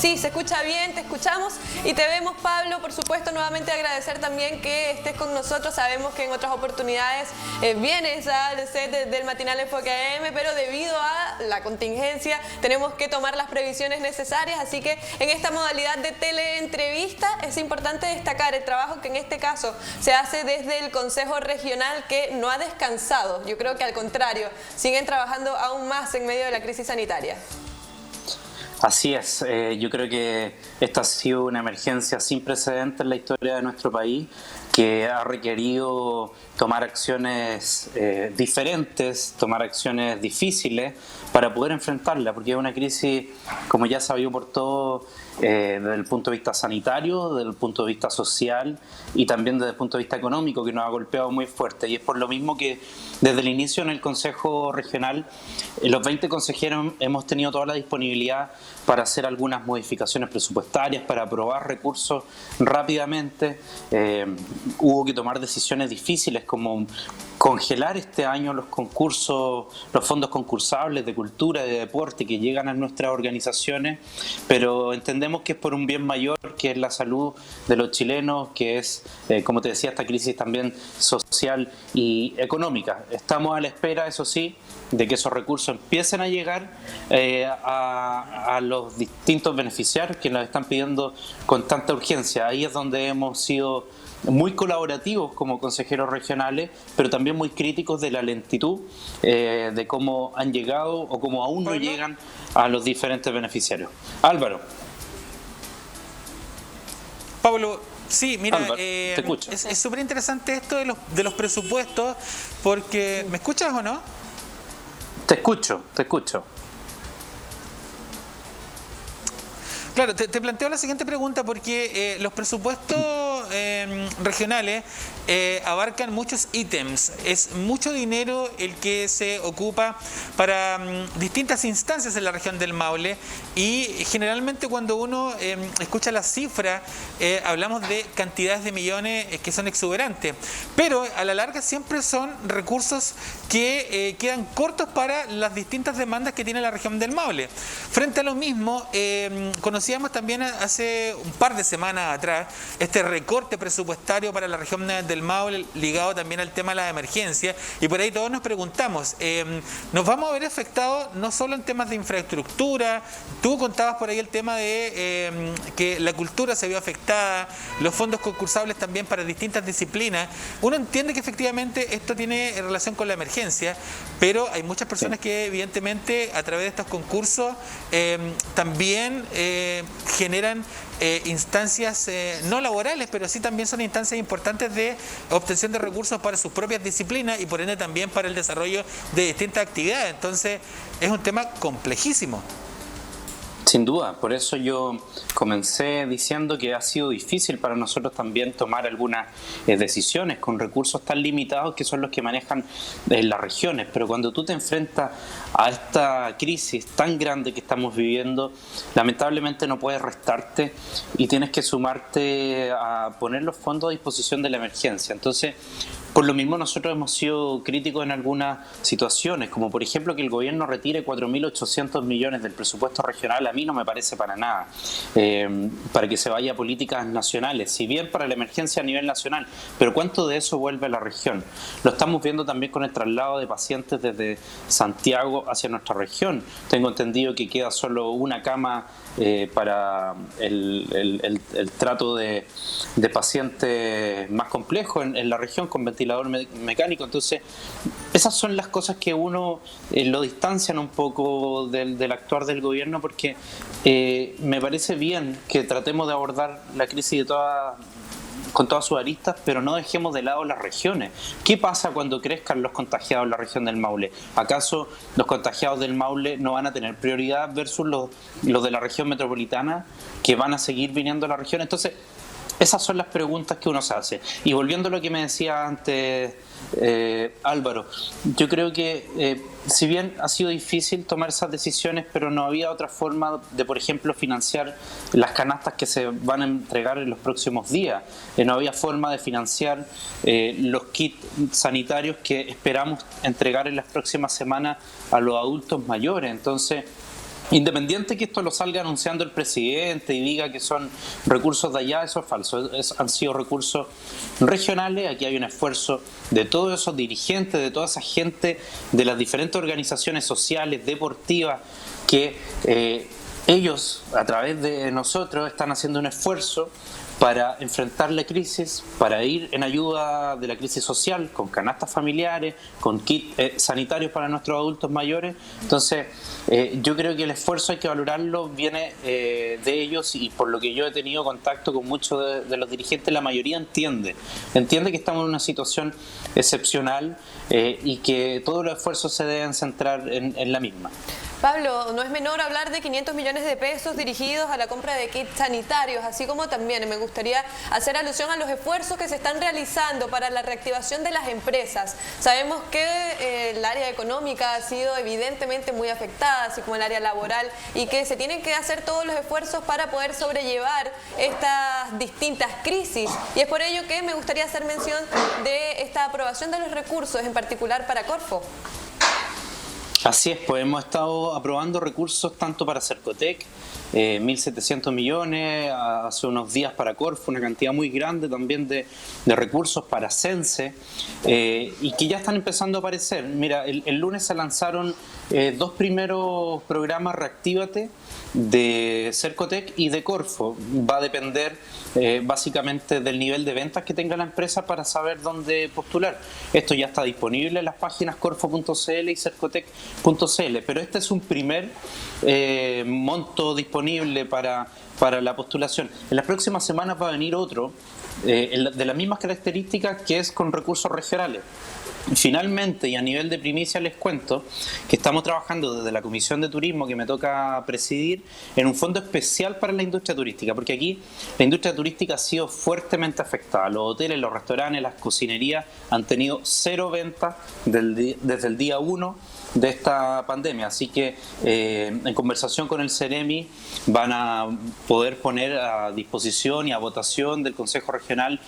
Sí, se escucha bien, te escuchamos y te vemos, Pablo. Por supuesto, nuevamente agradecer también que estés con nosotros. Sabemos que en otras oportunidades vienes al set del Matinal Enfoque AM, pero debido a la contingencia tenemos que tomar las previsiones necesarias. Así que en esta modalidad de teleentrevista es importante destacar el trabajo que en este caso se hace desde el Consejo Regional, que no ha descansado. Yo creo que al contrario, siguen trabajando aún más en medio de la crisis sanitaria. Así es, yo creo que esta ha sido una emergencia sin precedentes en la historia de nuestro país, que ha requerido tomar acciones diferentes, tomar acciones difíciles para poder enfrentarla, porque es una crisis, como ya sabido por todos, desde el punto de vista sanitario, desde el punto de vista social y también desde el punto de vista económico, que nos ha golpeado muy fuerte. Y es por lo mismo que desde el inicio en el Consejo Regional, los 20 consejeros hemos tenido toda la disponibilidad para hacer algunas modificaciones presupuestarias, para aprobar recursos rápidamente. Hubo que tomar decisiones difíciles como congelar este año los concursos, los fondos concursables de cultura y de deporte que llegan a nuestras organizaciones, pero entendemos que es por un bien mayor, que es la salud de los chilenos, que es, como te decía, esta crisis también social y económica. Estamos a la espera, eso sí, de que esos recursos empiecen a llegar a los distintos beneficiarios que nos están pidiendo con tanta urgencia. Ahí es donde hemos sido muy colaborativos como consejeros regionales, pero también muy críticos de la lentitud de cómo han llegado o cómo aún no llegan a los diferentes beneficiarios. Álvaro. Pablo, sí, mira, Álvaro, te escucho. Es súper interesante esto de los presupuestos, porque... ¿Me escuchas o no? Te escucho, te escucho. Claro, te planteo la siguiente pregunta porque los presupuestos regionales abarcan muchos ítems. Es mucho dinero el que se ocupa para distintas instancias en la región del Maule, y generalmente cuando uno escucha las cifras hablamos de cantidades de millones que son exuberantes, pero a la larga siempre son recursos que quedan cortos para las distintas demandas que tiene la región del Maule. Frente a lo mismo, conocíamos también hace un par de semanas atrás este recorte presupuestario para la región del Maule, ligado también al tema de la emergencia, y por ahí todos nos preguntamos, ¿nos vamos a ver afectados no solo en temas de infraestructura? Tú contabas por ahí el tema de que la cultura se vio afectada, los fondos concursables también para distintas disciplinas. Uno entiende que efectivamente esto tiene relación con la emergencia, pero hay muchas personas que evidentemente a través de estos concursos también generan instancias no laborales, pero sí también son instancias importantes de obtención de recursos para sus propias disciplinas y por ende también para el desarrollo de distintas actividades. Entonces es un tema complejísimo. Sin duda, por eso yo comencé diciendo que ha sido difícil para nosotros también tomar algunas decisiones con recursos tan limitados que son los que manejan las regiones. Pero cuando tú te enfrentas a esta crisis tan grande que estamos viviendo, lamentablemente no puedes restarte y tienes que sumarte a poner los fondos a disposición de la emergencia. Entonces, por lo mismo nosotros hemos sido críticos en algunas situaciones, como por ejemplo que el gobierno retire 4.800 millones del presupuesto regional. A mí no me parece para nada, para que se vaya a políticas nacionales, si bien para la emergencia a nivel nacional, pero ¿cuánto de eso vuelve a la región? Lo estamos viendo también con el traslado de pacientes desde Santiago hacia nuestra región. Tengo entendido que queda solo una cama para el trato de pacientes más complejos en la región con ventilador mecánico. Entonces esas son las cosas que uno lo distancian un poco del actuar del gobierno, porque me parece bien que tratemos de abordar la crisis con todas sus aristas, pero no dejemos de lado las regiones. ¿Qué pasa cuando crezcan los contagiados en la región del Maule? ¿Acaso los contagiados del Maule no van a tener prioridad versus los de la región metropolitana, que van a seguir viniendo a la región? Entonces, esas son las preguntas que uno se hace. Y volviendo a lo que me decía antes Álvaro, yo creo que si bien ha sido difícil tomar esas decisiones, pero no había otra forma de, por ejemplo, financiar las canastas que se van a entregar en los próximos días. No había forma de financiar los kits sanitarios que esperamos entregar en las próximas semanas a los adultos mayores. Entonces, Independiente que esto lo salga anunciando el presidente y diga que son recursos de allá, eso es falso. Han sido recursos regionales. Aquí hay un esfuerzo de todos esos dirigentes, de toda esa gente, de las diferentes organizaciones sociales, deportivas, que ellos, a través de nosotros, están haciendo un esfuerzo para enfrentar la crisis, para ir en ayuda de la crisis social, con canastas familiares, con kits sanitarios para nuestros adultos mayores. Entonces, yo creo que el esfuerzo hay que valorarlo, viene de ellos, y por lo que yo he tenido contacto con muchos de los dirigentes, la mayoría entiende que estamos en una situación excepcional y que todos los esfuerzos se deben centrar en la misma. Pablo, no es menor hablar de 500 millones de pesos dirigidos a la compra de kits sanitarios, así como también me gustaría hacer alusión a los esfuerzos que se están realizando para la reactivación de las empresas. Sabemos que el área económica ha sido evidentemente muy afectada, así como el área laboral, y que se tienen que hacer todos los esfuerzos para poder sobrellevar estas distintas crisis. Y es por ello que me gustaría hacer mención de esta aprobación de los recursos, en particular para Corfo. Así es, pues hemos estado aprobando recursos tanto para Cercotec, 1.700 millones, hace unos días para Corfo, una cantidad muy grande también de recursos para Sense, y que ya están empezando a aparecer. Mira, el lunes se lanzaron 2 primeros programas Reactívate de Cercotec y de Corfo. Va a depender básicamente del nivel de ventas que tenga la empresa para saber dónde postular. Esto ya está disponible en las páginas corfo.cl y cercotec.cl, pero este es un primer monto disponible para la postulación. En las próximas semanas va a venir otro de las mismas características, que es con recursos regionales. Finalmente, y a nivel de primicia, les cuento que estamos trabajando desde la Comisión de Turismo, que me toca presidir, en un fondo especial para la industria turística, porque aquí la industria turística ha sido fuertemente afectada. Los hoteles, los restaurantes, las cocinerías han tenido 0 ventas desde el día 1 de esta pandemia, así que en conversación con el Ceremi van a poder poner a disposición y a votación del Consejo Regional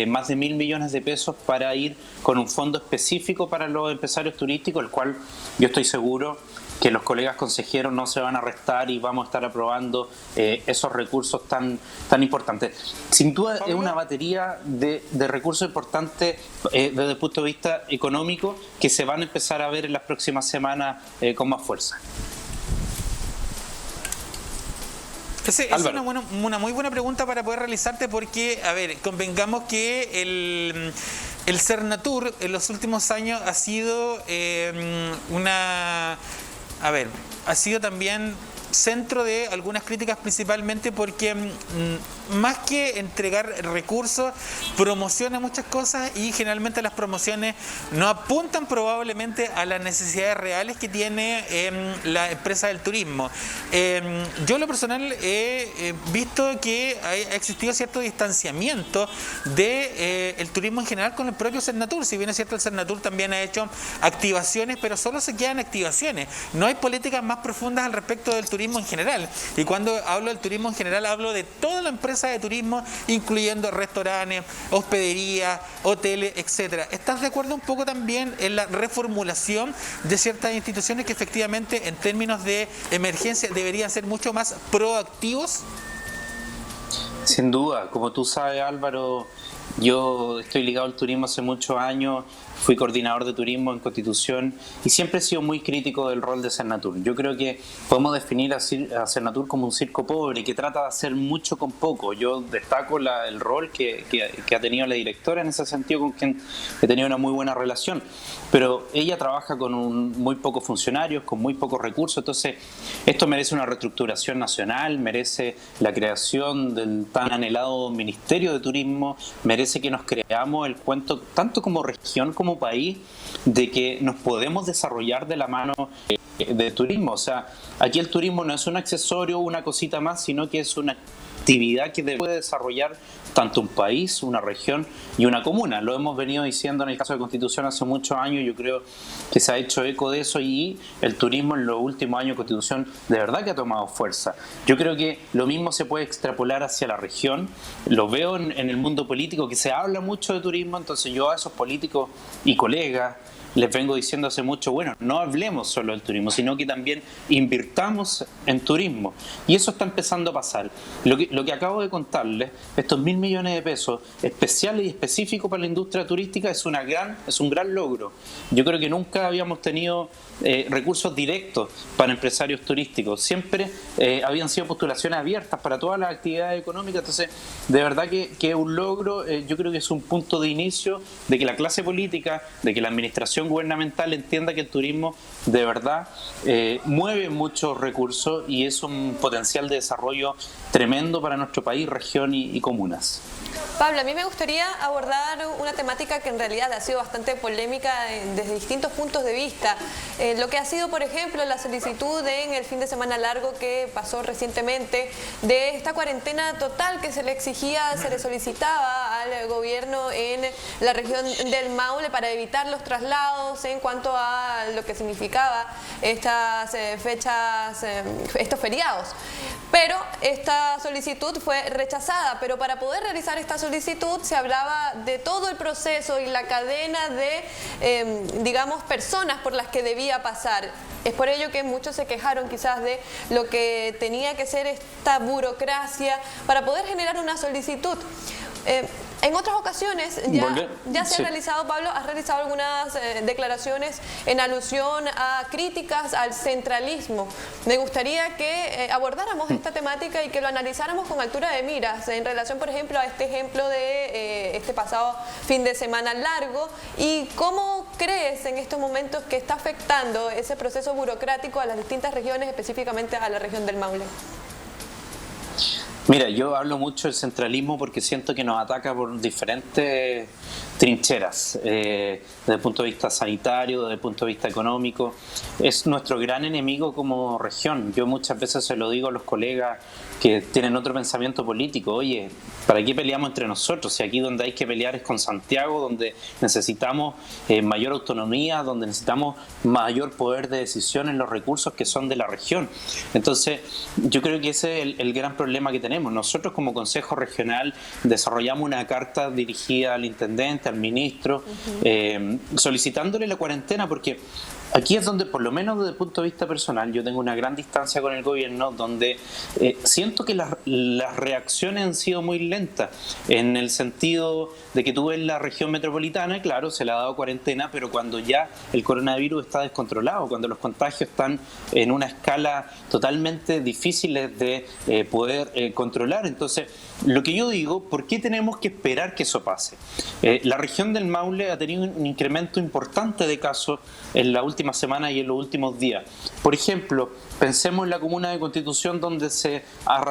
más de 1.000 millones de pesos para ir con un fondo específico para los empresarios turísticos, el cual yo estoy seguro que los colegas consejeros no se van a restar y vamos a estar aprobando esos recursos tan importantes. Sin duda es una batería de recursos importantes desde el punto de vista económico, que se van a empezar a ver en las próximas semanas con más fuerza. Es una muy buena pregunta para poder realizarte, porque, a ver, convengamos que el Cernatur en los últimos años ha sido ha sido también centro de algunas críticas, principalmente porque más que entregar recursos, promociona muchas cosas, y generalmente las promociones no apuntan probablemente a las necesidades reales que tiene la empresa del turismo. Yo en lo personal he visto que ha existido cierto distanciamiento del turismo en general con el propio Cernatur. Si bien es cierto, el Cernatur también ha hecho activaciones, pero solo se quedan activaciones. No hay políticas más profundas al respecto del turismo en general. Y cuando hablo del turismo en general, hablo de toda la empresa de turismo, incluyendo restaurantes, hospedería, hoteles, etcétera. ¿Estás de acuerdo un poco también en la reformulación de ciertas instituciones que efectivamente, en términos de emergencia, deberían ser mucho más proactivos? Sin duda, como tú sabes, Álvaro, yo estoy ligado al turismo hace muchos años. Fui coordinador de turismo en Constitución y siempre he sido muy crítico del rol de Cernatur. Yo creo que podemos definir a Cernatur como un circo pobre que trata de hacer mucho con poco. Yo destaco el rol que ha tenido la directora en ese sentido, con quien he tenido una muy buena relación. Pero ella trabaja con muy pocos funcionarios, con muy pocos recursos. Entonces, esto merece una reestructuración nacional, merece la creación del tan anhelado Ministerio de Turismo, merece que nos creamos el cuento, tanto como región como país, de que nos podemos desarrollar de la mano de turismo. O sea, aquí el turismo no es un accesorio, una cosita más, sino que es una actividad que debe desarrollar tanto un país, una región y una comuna. Lo hemos venido diciendo en el caso de Constitución hace muchos años. Yo creo que se ha hecho eco de eso, y el turismo en los últimos años de Constitución de verdad que ha tomado fuerza. Yo creo que lo mismo se puede extrapolar hacia la región. Lo veo en el mundo político, que se habla mucho de turismo. Entonces yo a esos políticos y colegas les vengo diciendo hace mucho, bueno, no hablemos solo del turismo, sino que también invirtamos en turismo. Y eso está empezando a pasar. Lo que acabo de contarles, estos 1.000 millones de pesos especiales y específicos para la industria turística es un gran logro. Yo creo que nunca habíamos tenido recursos directos para empresarios turísticos. Siempre habían sido postulaciones abiertas para todas las actividades económicas. Entonces, de verdad que es un logro. Yo creo que es un punto de inicio de que la clase política, de que la administración gubernamental entienda que el turismo de verdad mueve muchos recursos y es un potencial de desarrollo tremendo para nuestro país, región y comunas. Pablo, a mí me gustaría abordar una temática que en realidad ha sido bastante polémica desde distintos puntos de vista. Lo que ha sido, por ejemplo, la solicitud en el fin de semana largo que pasó recientemente de esta cuarentena total que se le exigía, se le solicitaba al gobierno en la región del Maule para evitar los traslados en cuanto a lo que significaba estas fechas, estos feriados. Pero esta solicitud fue rechazada, pero para poder realizar esta solicitud se hablaba de todo el proceso y la cadena de, digamos, personas por las que debía pasar. Es por ello que muchos se quejaron quizás de lo que tenía que ser esta burocracia para poder generar una solicitud. En otras ocasiones ya se ha realizado, Pablo, has realizado algunas declaraciones en alusión a críticas al centralismo. Me gustaría que abordáramos esta temática y que lo analizáramos con altura de miras en relación, por ejemplo, a este ejemplo de este pasado fin de semana largo y cómo crees en estos momentos que está afectando ese proceso burocrático a las distintas regiones, específicamente a la región del Maule. Mira, yo hablo mucho del centralismo porque siento que nos ataca por diferentes trincheras, desde el punto de vista sanitario, desde el punto de vista económico. Es nuestro gran enemigo como región. Yo muchas veces se lo digo a los colegas que tienen otro pensamiento político. Oye, ¿para qué peleamos entre nosotros? Si aquí donde hay que pelear es con Santiago, donde necesitamos mayor autonomía, donde necesitamos mayor poder de decisión en los recursos que son de la región. Entonces, yo creo que ese es el gran problema que tenemos. Nosotros como Consejo Regional desarrollamos una carta dirigida al intendente, al ministro, solicitándole la cuarentena porque aquí es donde, por lo menos desde el punto de vista personal, yo tengo una gran distancia con el gobierno, donde siento que las reacciones han sido muy lentas, en el sentido de que tú ves la región metropolitana, claro, se le ha dado cuarentena, pero cuando ya el coronavirus está descontrolado, cuando los contagios están en una escala totalmente difíciles de poder controlar. Entonces, lo que yo digo, ¿por qué tenemos que esperar que eso pase? La región del Maule ha tenido un incremento importante de casos en la última semana y en los últimos días. Por ejemplo, pensemos en la comuna de Constitución, donde se ha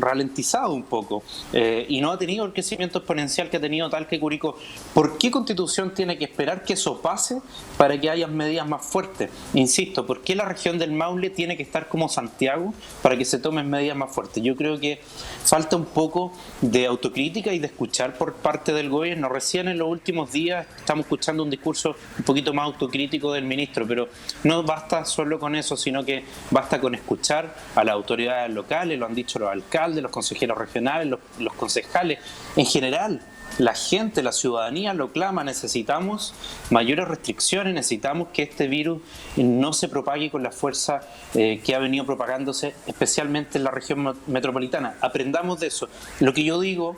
ralentizado un poco y no ha tenido el crecimiento exponencial que ha tenido Talca y Curicó. ¿Por qué Constitución tiene que esperar que eso pase para que haya medidas más fuertes? Insisto, ¿por qué la región del Maule tiene que estar como Santiago para que se tomen medidas más fuertes? Yo creo que falta un poco de autocrítica y de escuchar por parte del gobierno. Recién en los últimos días estamos escuchando un discurso un poquito más autocrítico del ministro, pero no basta solo con eso, sino que basta con escuchar a las autoridades locales, lo han dicho los alcaldes, los consejeros regionales, los concejales, en general. La gente, la ciudadanía lo clama, necesitamos mayores restricciones, necesitamos que este virus no se propague con la fuerza que ha venido propagándose, especialmente en la región metropolitana. Aprendamos de eso. Lo que yo digo,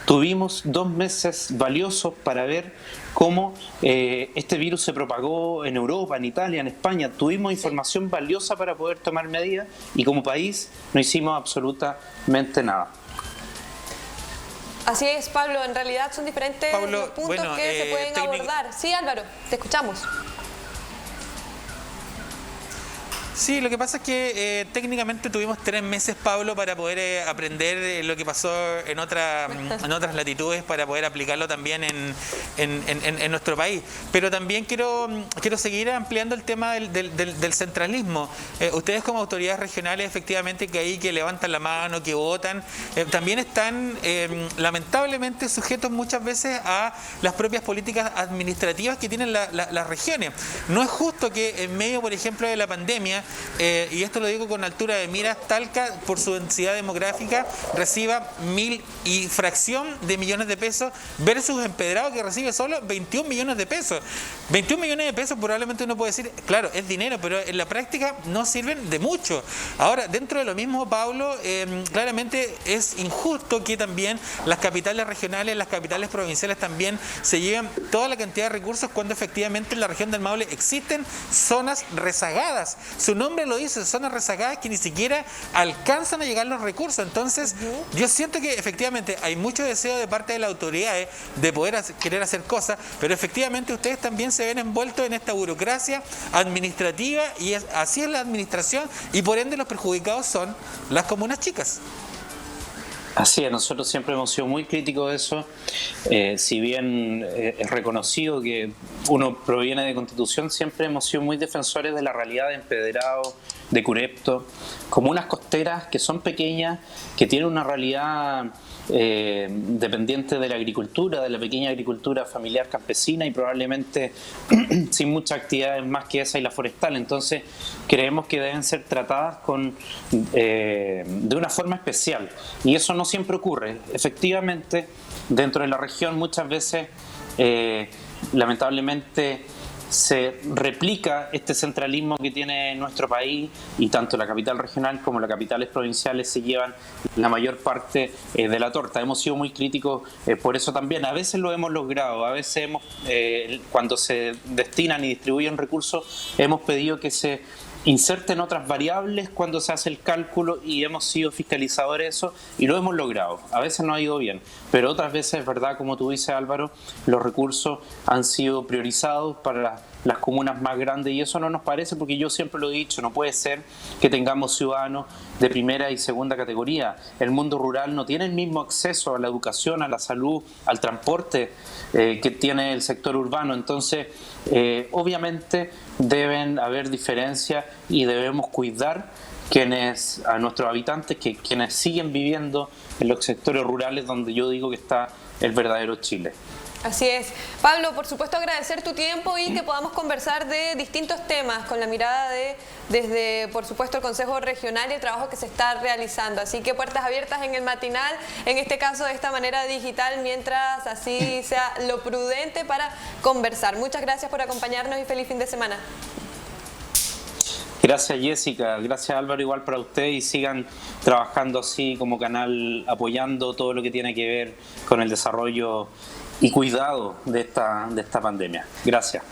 tuvimos 2 meses valiosos para ver cómo este virus se propagó en Europa, en Italia, en España. Tuvimos información valiosa para poder tomar medidas y como país no hicimos absolutamente nada. Así es, Pablo, en realidad son diferentes los puntos que se pueden abordar. Sí, Álvaro, te escuchamos. Sí, lo que pasa es que técnicamente tuvimos 3 meses, Pablo, para poder aprender lo que pasó en otras latitudes, para poder aplicarlo también en nuestro país. Pero también quiero seguir ampliando el tema del centralismo. Ustedes como autoridades regionales, efectivamente, que levantan la mano, que votan, también están lamentablemente sujetos muchas veces a las propias políticas administrativas que tienen las regiones. No es justo que en medio, por ejemplo, de la pandemia, y esto lo digo con altura de miras, Talca, por su densidad demográfica, reciba 1.000 y fracción de millones de pesos versus Empedrado, que recibe solo 21 millones de pesos. 21 millones de pesos probablemente uno puede decir, claro, es dinero, pero en la práctica no sirven de mucho. Ahora, dentro de lo mismo, Pablo, claramente es injusto que también las capitales regionales, las capitales provinciales también se lleven toda la cantidad de recursos cuando efectivamente en la región del Maule existen zonas rezagadas. Su nombre lo dice, zonas rezagadas que ni siquiera alcanzan a llegar los recursos. Entonces, yo siento que efectivamente hay mucho deseo de parte de las autoridades de poder querer hacer cosas, pero efectivamente ustedes también se ven envueltos en esta burocracia administrativa y así es la administración y por ende los perjudicados son las comunas chicas. Así es, nosotros siempre hemos sido muy críticos de eso, si bien es reconocido que uno proviene de Constitución, siempre hemos sido muy defensores de la realidad de Empedrado, de Curepto, comunas costeras que son pequeñas, que tienen una realidad dependiente de la agricultura, de la pequeña agricultura familiar campesina y probablemente sin muchas actividades más que esa y la forestal. Entonces creemos que deben ser tratadas de una forma especial y eso no siempre ocurre. Efectivamente, dentro de la región muchas veces lamentablemente se replica este centralismo que tiene nuestro país y tanto la capital regional como las capitales provinciales se llevan la mayor parte de la torta. Hemos sido muy críticos por eso también. A veces lo hemos logrado, a veces cuando se destinan y distribuyen recursos hemos pedido que se inserten otras variables cuando se hace el cálculo y hemos sido fiscalizadores de eso y lo hemos logrado. A veces no ha ido bien, pero otras veces es verdad, como tú dices, Álvaro, los recursos han sido priorizados para las comunas más grandes y eso no nos parece porque yo siempre lo he dicho, no puede ser que tengamos ciudadanos de primera y segunda categoría. El mundo rural no tiene el mismo acceso a la educación, a la salud, al transporte que tiene el sector urbano. Entonces, obviamente deben haber diferencias y debemos cuidar a nuestros habitantes, quienes siguen viviendo en los sectores rurales donde yo digo que está el verdadero Chile. Así es. Pablo, por supuesto agradecer tu tiempo y que podamos conversar de distintos temas con la mirada desde, por supuesto, el Consejo Regional y el trabajo que se está realizando. Así que puertas abiertas en el matinal, en este caso de esta manera digital, mientras así sea lo prudente para conversar. Muchas gracias por acompañarnos y feliz fin de semana. Gracias Jessica, gracias Álvaro, igual para usted y sigan trabajando así como canal, apoyando todo lo que tiene que ver con el desarrollo y cuidado de esta pandemia. Gracias.